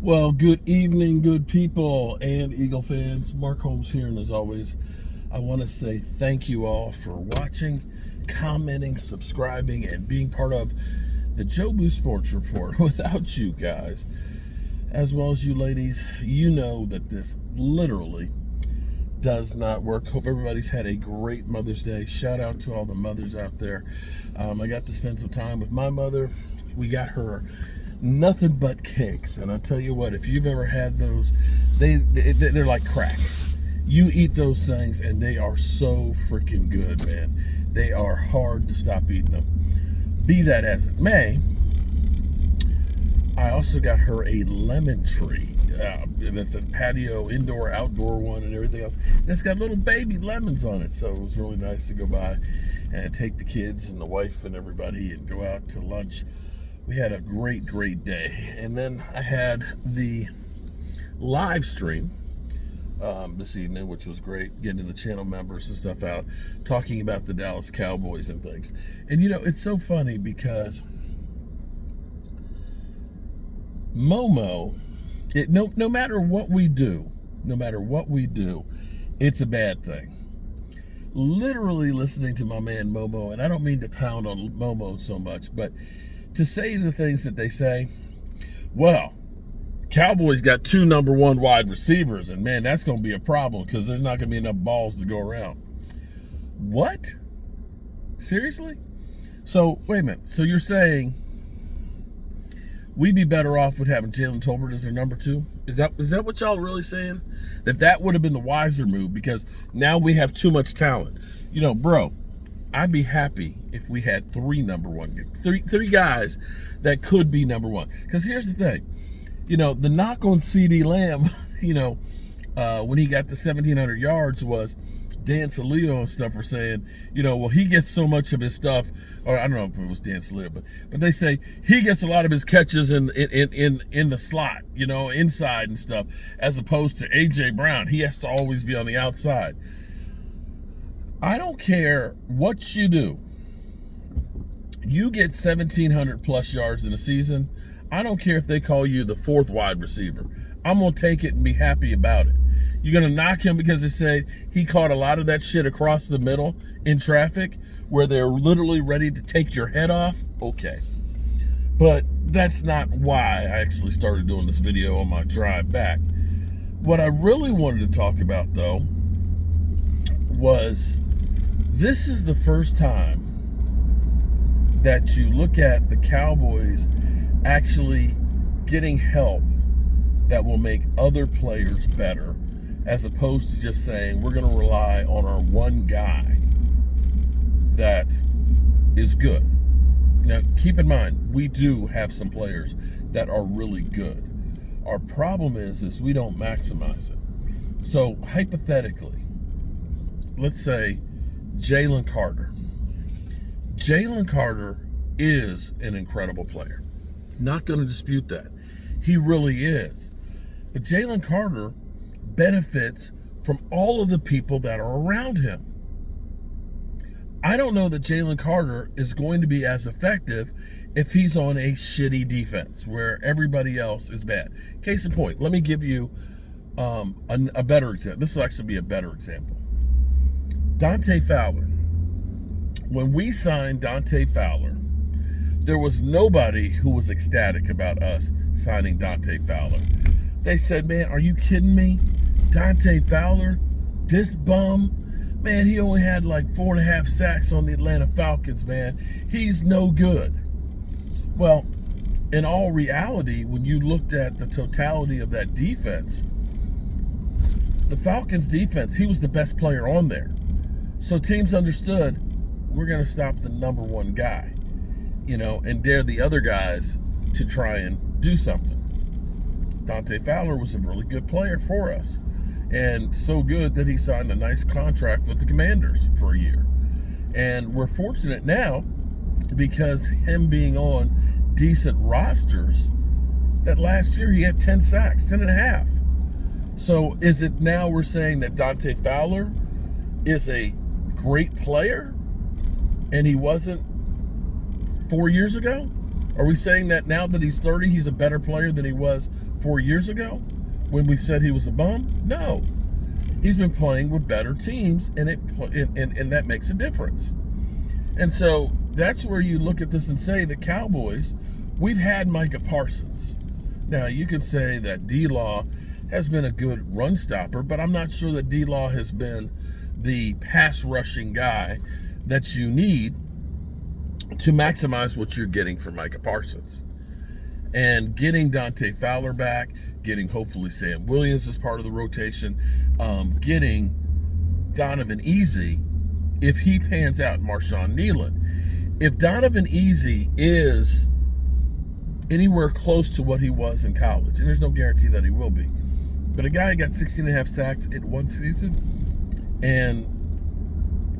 Well, good evening, good people and Eagle fans. Mark Holmes here, and as always, I want to say thank you all for watching, commenting, subscribing, and being part of the Joe Boo Sports Report. Without you guys, as well as you ladies, you know that this literally does not work. Hope everybody's had a great Mother's Day. Shout out to all the mothers out there. I got to spend some time with my mother. We got her nothing but cakes, and I tell you what, if you've ever had those, they're like crack. You eat those things and they are so freaking good, man. They are hard to stop eating them. Be that as it may, I also got her a lemon tree, and it's a patio, indoor, outdoor one, and everything else. And it's got little baby lemons on it, so it was really nice to go by and take the kids and the wife and everybody and go out to lunch. We had a great day. And then I had the live stream this evening, which was great, getting the channel members and stuff out, talking about the Dallas Cowboys and things. And you know, it's so funny because Momo, no matter what we do, it's a bad thing. Literally listening to my man Momo, and I don't mean to pound on Momo so much, but to say the things that they say, well, Cowboys got two number one wide receivers, and man, that's going to be a problem because there's not going to be enough balls to go around. What? Seriously? So, wait a minute. So you're saying we'd be better off with having Jalen Tolbert as their number two? Is that what y'all really saying? That would have been the wiser move because now we have too much talent. You know, bro, I'd be happy if we had three guys that could be number one. Because here's the thing, you know, the knock on CD Lamb, you know, when he got to 1,700 yards was Dan Saleo and stuff were saying, you know, well, he gets so much of his stuff, or I don't know if it was Dan Saleo, but they say he gets a lot of his catches in the slot, you know, inside and stuff, as opposed to AJ Brown. He has to always be on the outside. I don't care what you do. You get 1,700 plus yards in a season. I don't care if they call you the fourth wide receiver. I'm going to take it and be happy about it. You're going to knock him because they say he caught a lot of that shit across the middle in traffic where they're literally ready to take your head off? Okay. But that's not why I actually started doing this video on my drive back. What I really wanted to talk about, though, was this is the first time that you look at the Cowboys actually getting help that will make other players better, as opposed to just saying we're going to rely on our one guy that is good. Now, keep in mind, we do have some players that are really good. Our problem is we don't maximize it. So, hypothetically, let's say Jalen Carter. Jalen Carter is an incredible player. Not going to dispute that. He really is. But Jalen Carter benefits from all of the people that are around him. I don't know that Jalen Carter is going to be as effective if he's on a shitty defense where everybody else is bad. Case in point, let me give you a better example. This will actually be a better example. Dante Fowler. When we signed Dante Fowler, there was nobody who was ecstatic about us signing Dante Fowler. They said, man, are you kidding me? Dante Fowler, this bum, man, he only had like 4.5 sacks on the Atlanta Falcons, man. He's no good. Well, in all reality, when you looked at the totality of that defense, the Falcons defense, he was the best player on there. So teams understood we're going to stop the number one guy, you know, and dare the other guys to try and do something. Dante Fowler was a really good player for us, and so good that he signed a nice contract with the Commanders for a year. And we're fortunate now because him being on decent rosters, that last year he had 10 sacks, 10 and a half. So is it now we're saying that Dante Fowler is a great player and he wasn't 4 years ago? Are we saying that now that he's 30, he's a better player than he was 4 years ago when we said he was a bum? No. He's been playing with better teams, and that makes a difference. And so that's where you look at this and say the Cowboys, we've had Micah Parsons. Now, you can say that D-Law has been a good run stopper, but I'm not sure that D-Law has been the pass rushing guy that you need to maximize what you're getting from Micah Parsons. And getting Dante Fowler back, getting hopefully Sam Williams as part of the rotation, getting Donovan Easy, if he pans out, Marshawn Nealon. If Donovan Easy is anywhere close to what he was in college, and there's no guarantee that he will be, but a guy who got 16.5 sacks in one season and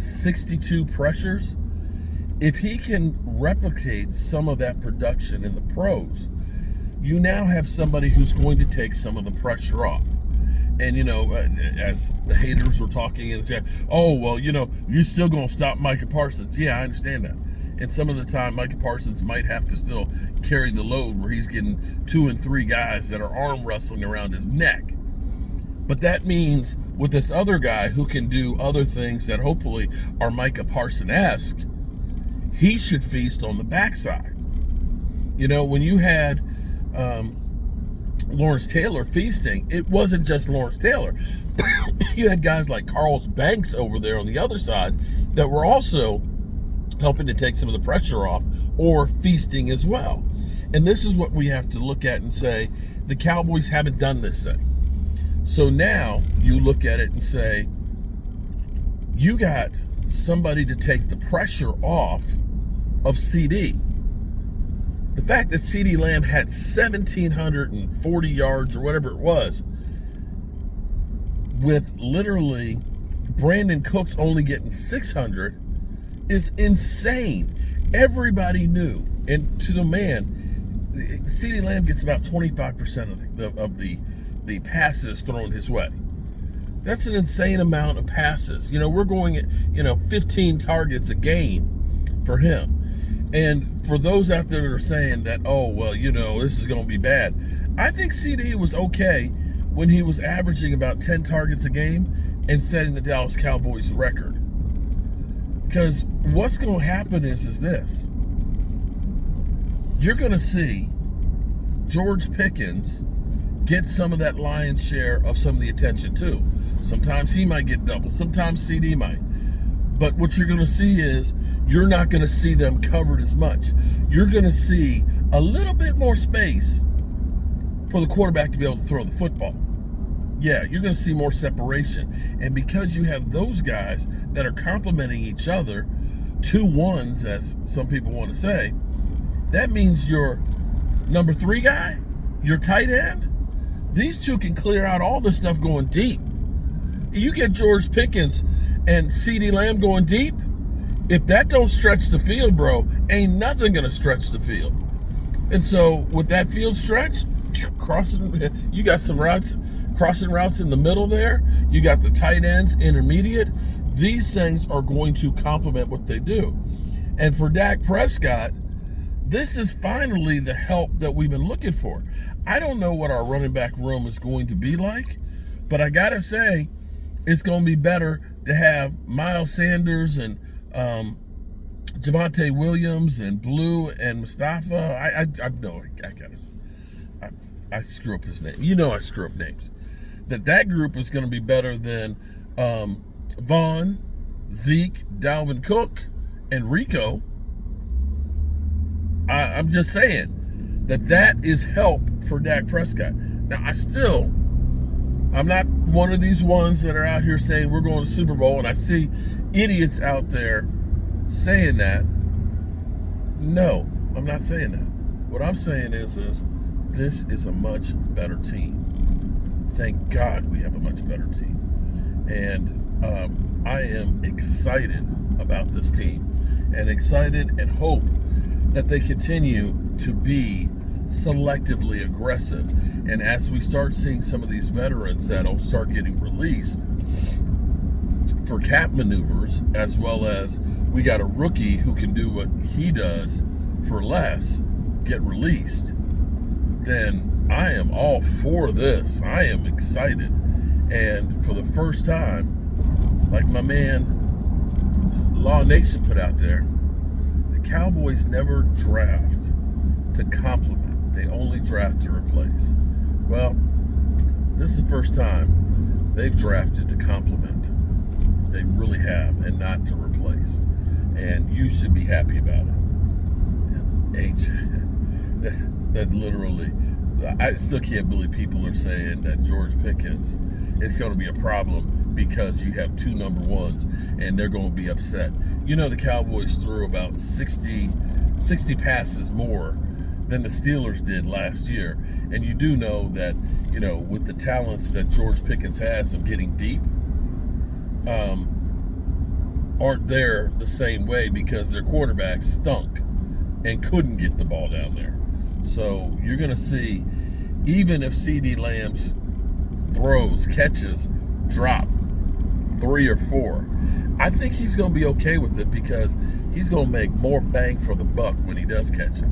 62 pressures, if he can replicate some of that production in the pros, you now have somebody who's going to take some of the pressure off. And, as the haters were talking in the chat, oh, well, you're still going to stop Micah Parsons. Yeah, I understand that. And some of the time, Micah Parsons might have to still carry the load where he's getting 2 and 3 guys that are arm wrestling around his neck. But that means with this other guy who can do other things that hopefully are Micah Parson-esque, he should feast on the backside. When you had Lawrence Taylor feasting, it wasn't just Lawrence Taylor. You had guys like Carlos Banks over there on the other side that were also helping to take some of the pressure off or feasting as well. And this is what we have to look at and say, the Cowboys haven't done this thing. So now you look at it and say, you got somebody to take the pressure off of CD. The fact that CeeDee Lamb had 1,740 yards or whatever it was, with literally Brandon Cooks only getting 600, is insane. Everybody knew, and to the man, CeeDee Lamb gets about 25% of the passes thrown his way. That's an insane amount of passes. We're going at 15 targets a game for him. And for those out there that are saying that, oh, well, this is going to be bad, I think CD was okay when he was averaging about 10 targets a game and setting the Dallas Cowboys record. Because what's going to happen is this. You're going to see George Pickens get some of that lion's share of some of the attention too. Sometimes he might get double. Sometimes CD might. But what you're going to see is you're not going to see them covered as much. You're going to see a little bit more space for the quarterback to be able to throw the football. Yeah, you're going to see more separation. And because you have those guys that are complementing each other, 2-1s, as some people want to say, that means your number 3 guy, your tight end, these two can clear out all this stuff going deep. You get George Pickens and CeeDee Lamb going deep, if that don't stretch the field, bro, ain't nothing going to stretch the field. And so with that field stretched, you got some crossing routes in the middle there. You got the tight ends, intermediate. These things are going to complement what they do. And for Dak Prescott, this is finally the help that we've been looking for. I don't know what our running back room is going to be like, but I got to say, it's going to be better to have Miles Sanders and Javonte Williams and Blue and Mustafa. I screw up his name. I screw up names. That group is going to be better than Vaughn, Zeke, Dalvin Cook, and Rico. I'm just saying that is help for Dak Prescott. Now, I'm not one of these ones that are out here saying we're going to the Super Bowl, and I see idiots out there saying that. No, I'm not saying that. What I'm saying is this is a much better team. Thank God we have a much better team. And I am excited about this team, and excited and hope that they continue to be selectively aggressive. And as we start seeing some of these veterans that'll start getting released for cap maneuvers, as well as we got a rookie who can do what he does for less, get released, then I am all for this. I am excited. And for the first time, like my man Law Nation put out there, the Cowboys never draft to complement. They only draft to replace. Well, this is the first time they've drafted to complement. They really have, and not to replace. And you should be happy about it. That literally, I still can't believe people are saying that George Pickens is going to be a problem because you have two number ones and they're going to be upset. You know, the Cowboys threw about 60 passes more than the Steelers did last year. And you do know that, you know, with the talents that George Pickens has of getting deep, aren't there the same way because their quarterback stunk and couldn't get the ball down there. So you're going to see, even if CD Lamb's throws, catches, drop 3 or 4, I think he's going to be okay with it because he's going to make more bang for the buck when he does catch it.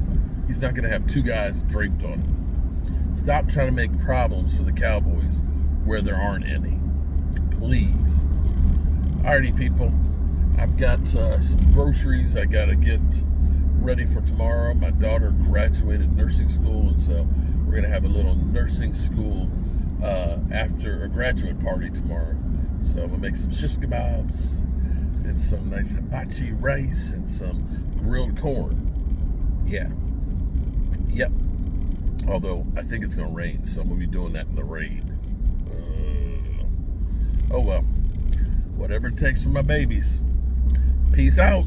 He's not going to have 2 guys draped on him. Stop trying to make problems for the Cowboys where there aren't any. Please. Alrighty, people. I've got some groceries I got to get ready for tomorrow. My daughter graduated nursing school, and so we're going to have a little nursing school after a graduate party tomorrow. So I'm going to make some shish kebabs and some nice hibachi rice and some grilled corn. Yeah. Yep. Although I think it's going to rain, so I'm going to be doing that in the rain. Oh well. Whatever it takes for my babies. Peace out.